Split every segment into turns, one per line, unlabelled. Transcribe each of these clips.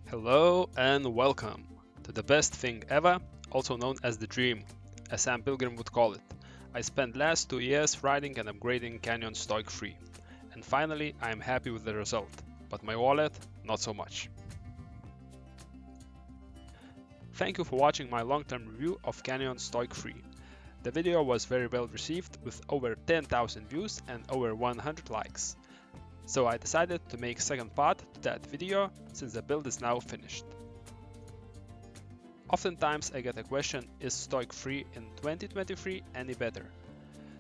Hello and welcome to the best thing ever, also known as the dream, as Sam Pilgrim would call it. I spent last 2 years riding and upgrading Canyon Stoic free, and finally I am happy with the result, but my wallet not so much. Thank you for watching my long-term review of Canyon Stoic free. The video was very well received with over 10,000 views and over 100 likes. So I decided to make second part to that video since the build is now finished. Oftentimes I get a question, is Stoic free in 2023 any better?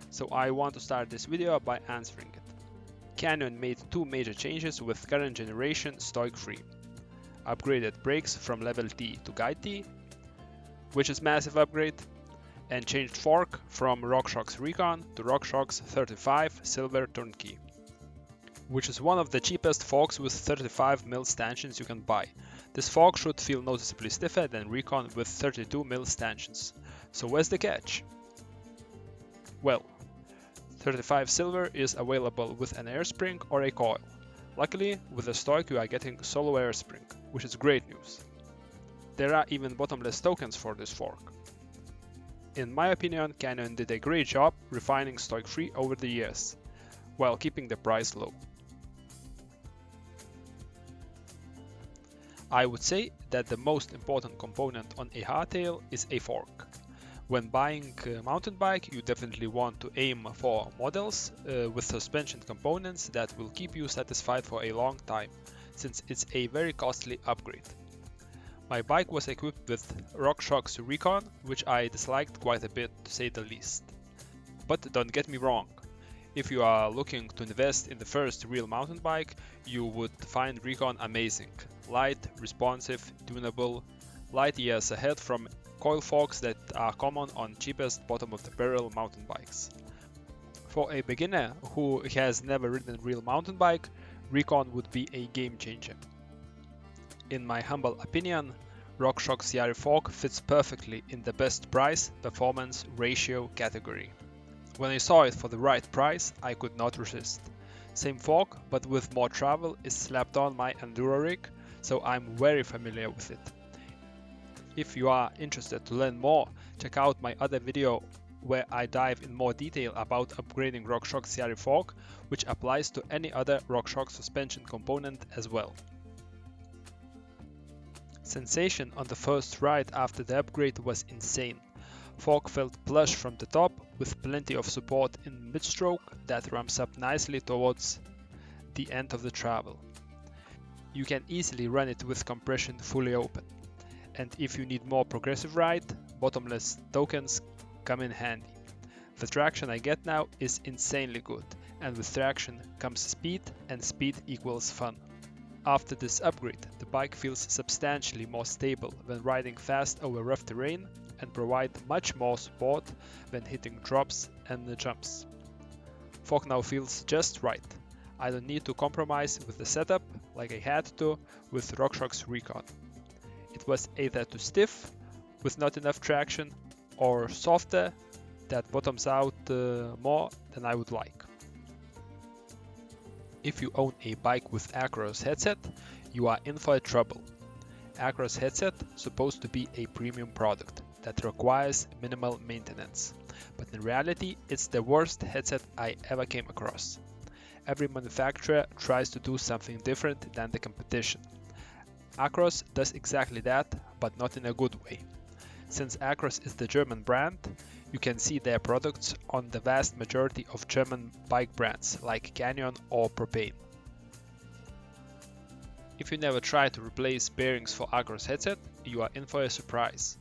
So I want to start this video by answering it. Canyon made two major changes with current generation Stoic free. Upgraded brakes from level T to guide T, which is massive upgrade, and changed fork from RockShox Recon to RockShox 35 Silver Turnkey, which is one of the cheapest forks with 35mm stanchions you can buy. This fork should feel noticeably stiffer than Recon with 32mm stanchions. So where's the catch? Well, 35 Silver is available with an air spring or a coil. Luckily, with the Stoic you are getting solo air spring, which is great news. There are even bottomless tokens for this fork. In my opinion, Canyon did a great job refining Stoic free over the years, while keeping the price low. I would say that the most important component on a hardtail is a fork. When buying a mountain bike, you definitely want to aim for models with suspension components that will keep you satisfied for a long time, since it's a very costly upgrade. My bike was equipped with RockShox Recon, which I disliked quite a bit to say the least. But don't get me wrong, if you are looking to invest in the first real mountain bike, you would find Recon amazing. Light, responsive, tunable, light years ahead from coil forks that are common on cheapest bottom of the barrel mountain bikes. For a beginner who has never ridden a real mountain bike, Recon would be a game changer. In my humble opinion, RockShox Yari fork fits perfectly in the best price performance ratio category. When I saw it for the right price, I could not resist. Same fork, but with more travel, is slapped on my Enduro rig, so I'm very familiar with it. If you are interested to learn more, check out my other video where I dive in more detail about upgrading RockShox Yari fork, which applies to any other RockShox suspension component as well. Sensation on the first ride after the upgrade was insane. Fork felt plush from the top with plenty of support in mid-stroke that ramps up nicely towards the end of the travel. You can easily run it with compression fully open. And if you need more progressive ride, bottomless tokens come in handy. The traction I get now is insanely good, and with traction comes speed, and speed equals fun. After this upgrade, the bike feels substantially more stable when riding fast over rough terrain and provide much more support when hitting drops and jumps. Fork now feels just right. I don't need to compromise with the setup like I had to with RockShox Recon. It was either too stiff with not enough traction or softer that bottoms out more than I would like. If you own a bike with Acros headset, you are in for trouble. Acros headset supposed to be a premium product that requires minimal maintenance, but in reality it's the worst headset I ever came across. Every manufacturer tries to do something different than the competition. Acros does exactly that, but not in a good way. Since Acros is the German brand, you can see their products on the vast majority of German bike brands like Canyon or Propane. If you never try to replace bearings for Acros headset, you are in for a surprise.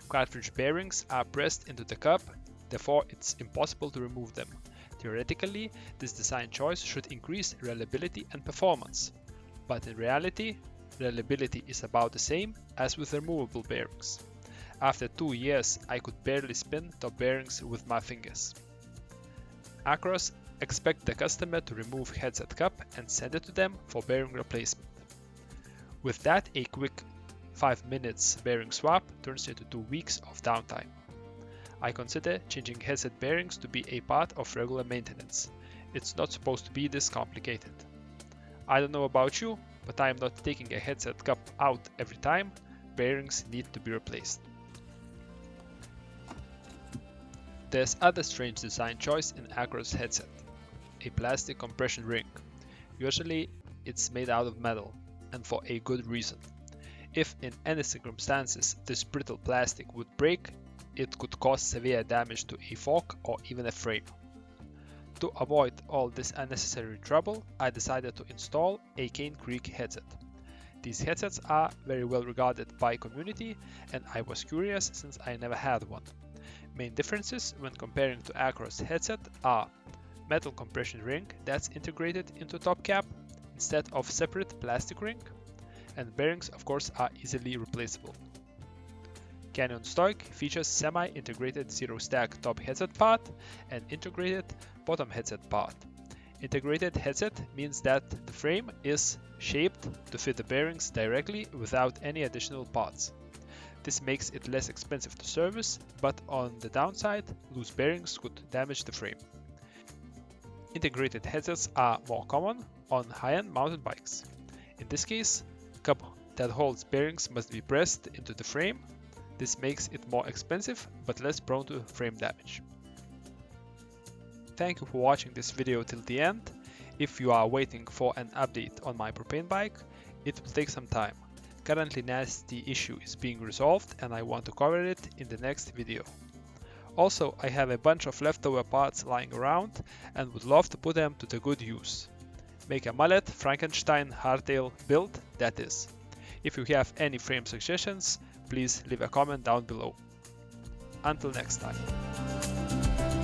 Cartridge bearings are pressed into the cup, therefore it's impossible to remove them. Theoretically, this design choice should increase reliability and performance, but in reality, reliability is about the same as with removable bearings. After 2 years, I could barely spin top bearings with my fingers. Acros expect the customer to remove headset cup and send it to them for bearing replacement. With that, a quick 5 minutes bearing swap turns into 2 weeks of downtime. I consider changing headset bearings to be a part of regular maintenance. It's not supposed to be this complicated. I don't know about you, but I am not taking a headset cup out every time. Bearings need to be replaced. There's other strange design choice in Acro's headset, a plastic compression ring. Usually it's made out of metal, and for a good reason. If in any circumstances this brittle plastic would break, it could cause severe damage to a fork or even a frame. To avoid all this unnecessary trouble, I decided to install a Cane Creek headset. These headsets are very well regarded by community, and I was curious since I never had one. Main differences when comparing to Acro's headset are metal compression ring that's integrated into top cap instead of separate plastic ring, and bearings of course are easily replaceable. Canyon Stoic features semi-integrated zero stack top headset part and integrated bottom headset part. Integrated headset means that the frame is shaped to fit the bearings directly without any additional parts. This makes it less expensive to service, but on the downside, loose bearings could damage the frame. Integrated headsets are more common on high-end mountain bikes. In this case, the cup that holds bearings must be pressed into the frame. This makes it more expensive but less prone to frame damage. Thank you for watching this video till the end. If you are waiting for an update on my propane bike, it will take some time. Currently nasty issue is being resolved and I want to cover it in the next video. Also, I have a bunch of leftover parts lying around and would love to put them to the good use. Make a mullet Frankenstein hardtail build, that is. If you have any frame suggestions, please leave a comment down below. Until next time.